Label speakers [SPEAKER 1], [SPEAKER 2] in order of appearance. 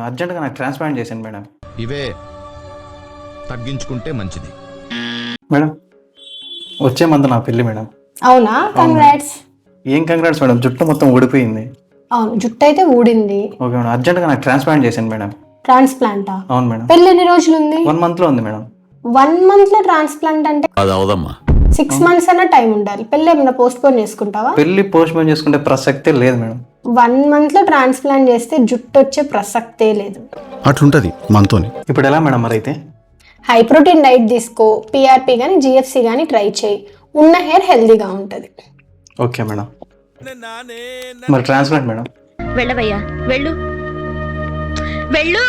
[SPEAKER 1] అర్జెంట్గా నాకు ట్రాన్స్ప్లాంట్ చేశాను మేడం.
[SPEAKER 2] ఇవే తగ్గించుకుంటే మంచిది.
[SPEAKER 1] మేడం వచ్చే మంత్ నా పెళ్ళి మేడం.
[SPEAKER 3] అవునా? కంగ్రాట్స్.
[SPEAKER 1] ఏం కంగ్రాట్స్ మేడం, జుట్టు మొత్తం ఊడిపోయింది.
[SPEAKER 3] అవును, జుట్టు అయితే ఊడింది.
[SPEAKER 1] ఓకే మేడం, అర్జెంట్గా నాకు ట్రాన్స్ప్లాంట్ చేశాను మేడం.
[SPEAKER 3] ట్రాన్స్ప్లాంటా?
[SPEAKER 1] అవును మేడం.
[SPEAKER 3] పెళ్ళి ఎన్ని రోజులు ఉంది?
[SPEAKER 1] 1 monthలో ఉంది మేడం.
[SPEAKER 3] 1 month లో ట్రాన్స్ప్లాంట్ అంటే
[SPEAKER 2] అది అవదమ్మా.
[SPEAKER 3] 6 months అన్న టైం ఉండాలి. పెళ్ళి ఏమైనా పోస్ట్ పోన్ చేసుకుంటావా?
[SPEAKER 1] పెళ్లి పోస్ట్ పోన్ చేసుకుంటే ప్రసక్తే లేదు మేడం.
[SPEAKER 3] 1 month లో ట్రాన్స్ప్లాంట్ చేస్తే జుట్టు వచ్చే ప్రసక్తే లేదు.
[SPEAKER 4] అట్లుంటది మనతోని.
[SPEAKER 1] ఇప్పుడు ఎలా మేడం మరి అయితే?
[SPEAKER 3] హై ప్రోటీన్ డైట్ తీసుకో, పిఆర్పి కానీ జిఎఫ్సి కానీ ట్రై చేయి. ఉన్న హెయిర్ హెల్దీగా ఉంటుంది.
[SPEAKER 1] Okay madam. మరి ట్రాన్స్ప్లాంట్ మేడం?
[SPEAKER 5] వెళ్ళవయ్యా, వెళ్ళు వెళ్ళు.